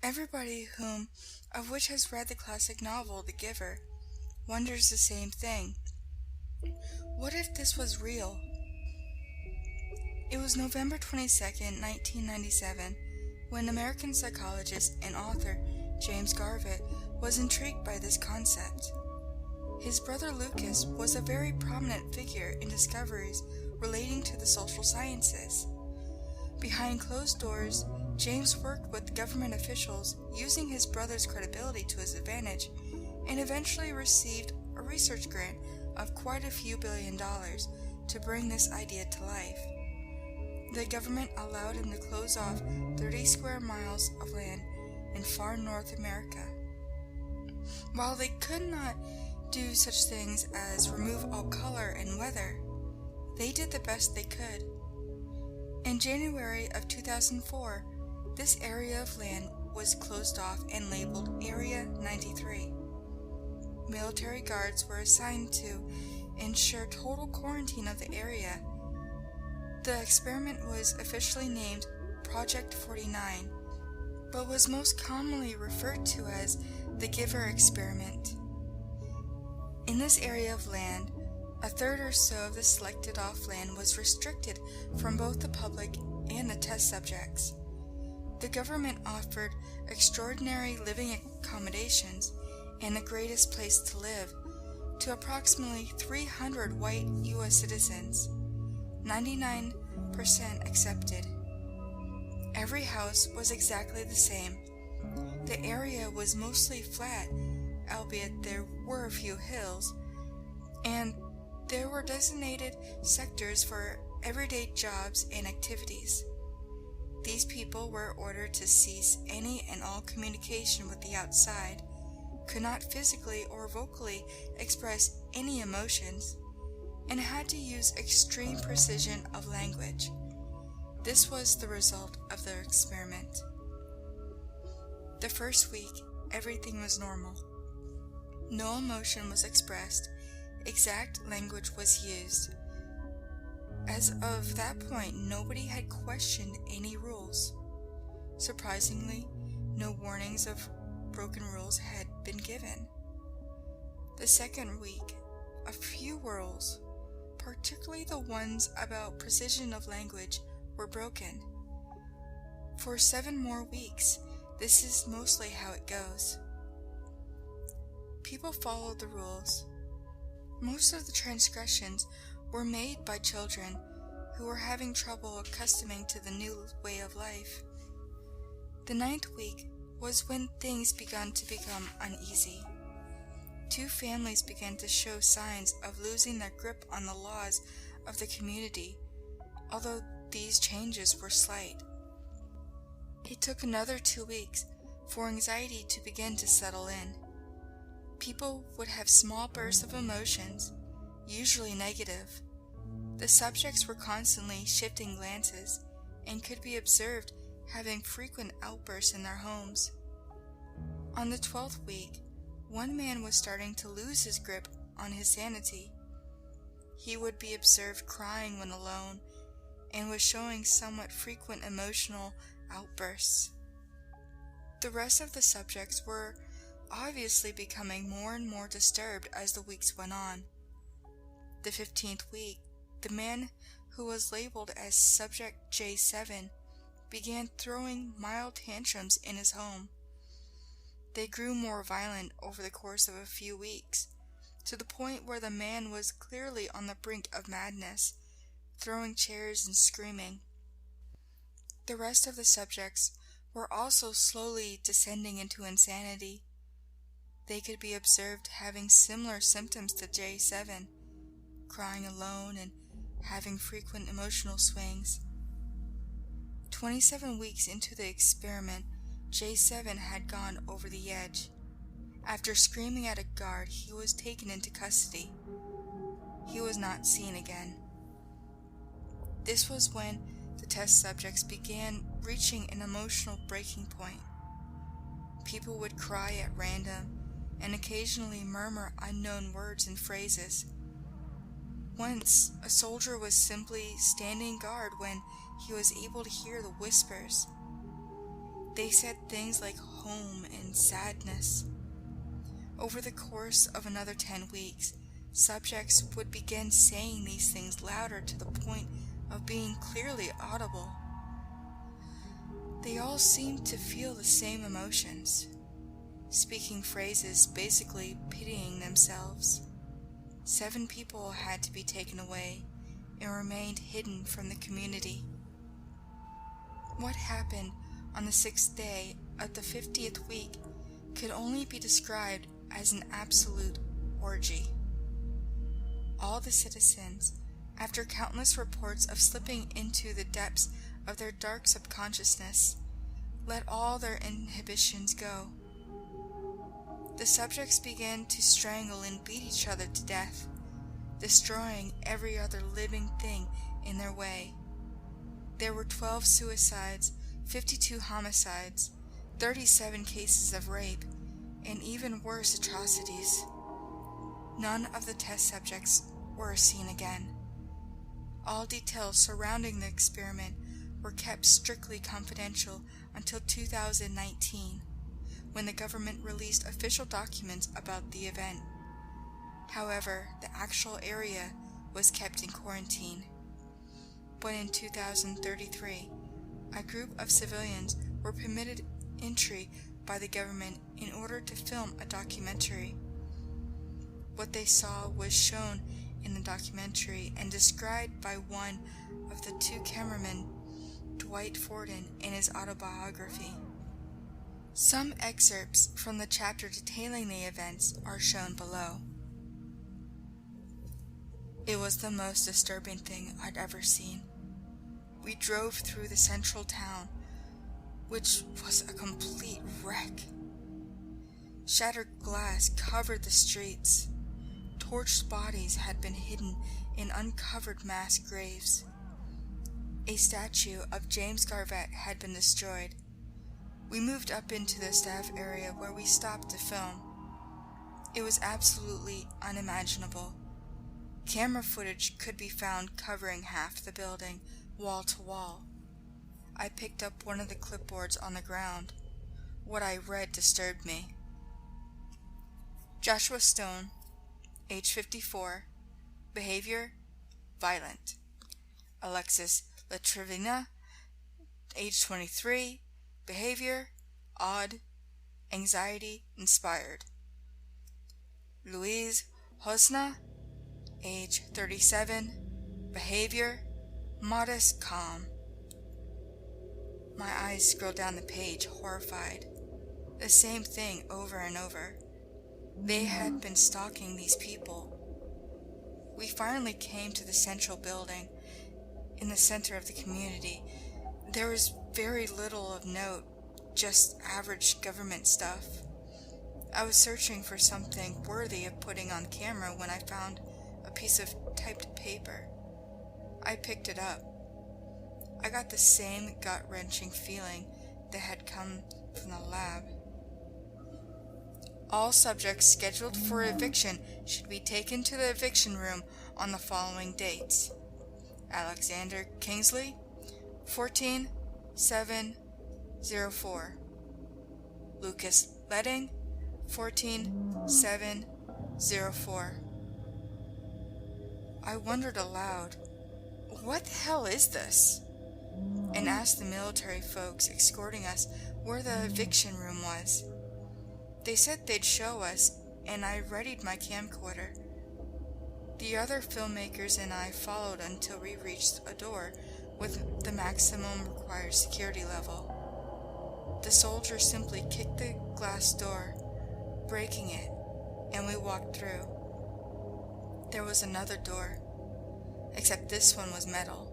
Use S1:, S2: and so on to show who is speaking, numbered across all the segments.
S1: Everybody of which has read the classic novel The Giver wonders the same thing. What if this was real? It was November 22nd, 1997, when American psychologist and author James Garvett was intrigued by this concept. His brother Lucas was a very prominent figure in discoveries relating to the social sciences. Behind closed doors, James worked with government officials using his brother's credibility to his advantage and eventually received a research grant of quite a few $1 billion to bring this idea to life. The government allowed him to close off 30 square miles of land in far North America. While they could not do such things as remove all color and weather, they did the best they could. In January of 2004, this area of land was closed off and labeled Area 93. Military guards were assigned to ensure total quarantine of the area. The experiment was officially named Project 49, but was most commonly referred to as the Giver experiment. In this area of land, a third or so of the selected off land was restricted from both the public and the test subjects. The government offered extraordinary living accommodations and the greatest place to live to approximately 300 white U.S. citizens. 99% accepted. Every house was exactly the same. The area was mostly flat, albeit there were a few hills, and there were designated sectors for everyday jobs and activities. These people were ordered to cease any and all communication with the outside, could not physically or vocally express any emotions, and had to use extreme precision of language. This was the result of their experiment. The first week, everything was normal. No emotion was expressed, exact language was used. As of that point, nobody had questioned any rules. Surprisingly, no warnings of broken rules had been given. The second week, a few rules, particularly the ones about precision of language, were broken. For 7 more weeks, this is mostly how it goes. People followed the rules. Most of the transgressions were made by children who were having trouble accustoming to the new way of life. The 9th week was when things began to become uneasy. 2 families began to show signs of losing their grip on the laws of the community, although these changes were slight. It took another 2 weeks for anxiety to begin to settle in. People would have small bursts of emotions, usually negative. The subjects were constantly shifting glances and could be observed having frequent outbursts in their homes. On the 12th week, one man was starting to lose his grip on his sanity. He would be observed crying when alone and was showing somewhat frequent emotional outbursts. The rest of the subjects were obviously becoming more and more disturbed as the weeks went on. The 15th week, the man who was labeled as Subject J7 began throwing mild tantrums in his home. They grew more violent over the course of a few weeks, to the point where the man was clearly on the brink of madness, throwing chairs and screaming. The rest of the subjects were also slowly descending into insanity. They could be observed having similar symptoms to J7, crying alone and having frequent emotional swings. 27 weeks into the experiment, J7 had gone over the edge. After screaming at a guard, he was taken into custody. He was not seen again. This was when the test subjects began reaching an emotional breaking point. People would cry at random and occasionally murmur unknown words and phrases. Once, a soldier was simply standing guard when he was able to hear the whispers. They said things like home and sadness. Over the course of another 10 weeks, subjects would begin saying these things louder to the point of being clearly audible. They all seemed to feel the same emotions, speaking phrases basically pitying themselves. 7 people had to be taken away and remained hidden from the community. What happened on the 6th day of the 50th week could only be described as an absolute orgy. All the citizens, after countless reports of slipping into the depths of their dark subconsciousness, let all their inhibitions go. The subjects began to strangle and beat each other to death, destroying every other living thing in their way. There were 12 suicides, 52 homicides, 37 cases of rape, and even worse atrocities. None of the test subjects were seen again. All details surrounding the experiment were kept strictly confidential until 2019, when the government released official documents about the event. However, the actual area was kept in quarantine. But in 2033, a group of civilians were permitted entry by the government in order to film a documentary. What they saw was shown in the documentary and described by one of the 2 cameramen, Dwight Forden, in his autobiography. Some excerpts from the chapter detailing the events are shown below. It was the most disturbing thing I'd ever seen. We drove through the central town, which was a complete wreck. Shattered glass covered the streets. Torched bodies had been hidden in uncovered mass graves. A statue of James Garvett had been destroyed. We moved up into the staff area where we stopped to film. It was absolutely unimaginable. Camera footage could be found covering half the building, wall to wall. I picked up one of the clipboards on the ground. What I read disturbed me. Joshua Stone, age 54, behavior, violent. Alexis Latrivina, age 23, behavior, odd, anxiety inspired. Louise Hosna, age 37, behavior, modest, calm. My eyes scrolled down the page, horrified. The same thing over and over. They had been stalking these people. We finally came to the central building, in the center of the community. There was very little of note, just average government stuff. I was searching for something worthy of putting on camera when I found a piece of typed paper. I picked it up. I got the same gut-wrenching feeling that had come from the lab. All subjects scheduled for eviction should be taken to the eviction room on the following dates. Alexander Kingsley, 14-7-04. Lucas Ledding, 14-7-04. I wondered aloud, what the hell is this? And asked the military folks escorting us where the eviction room was. They said they'd show us, and I readied my camcorder. The other filmmakers and I followed until we reached a door with the maximum required security level. The soldier simply kicked the glass door, breaking it, and we walked through. There was another door, except this one was metal.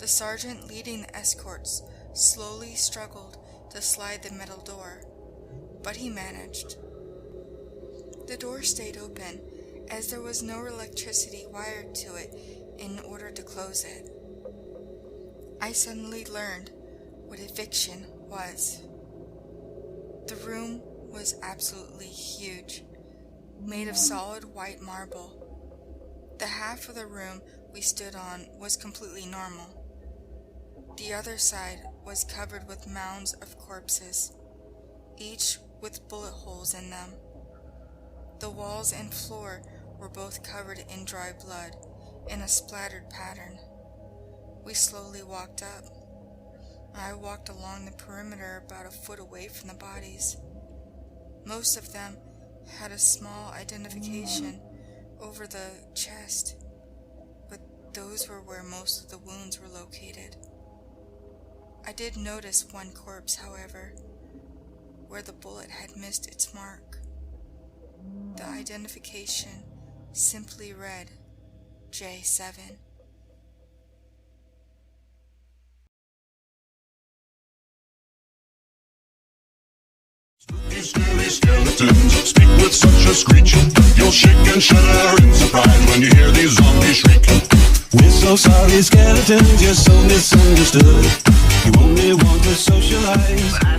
S1: The sergeant leading the escorts slowly struggled to slide the metal door, but he managed. The door stayed open, as there was no electricity wired to it in order to close it. I suddenly learned what eviction was. The room was absolutely huge, made of solid white marble. The half of the room we stood on was completely normal. The other side was covered with mounds of corpses, each with bullet holes in them. The walls and floor were both covered in dry blood in a splattered pattern. We slowly walked up. I walked along the perimeter about a foot away from the bodies. Most of them had a small identification over the chest, but those were where most of the wounds were located. I did notice one corpse, however, where the bullet had missed its mark. The identification simply read J7.
S2: Spooky, scary skeletons speak with such a screech. You'll shake and shudder in surprise when you hear these zombies shriek.
S3: We're so sorry, skeletons, you're so misunderstood. You only want to socialize.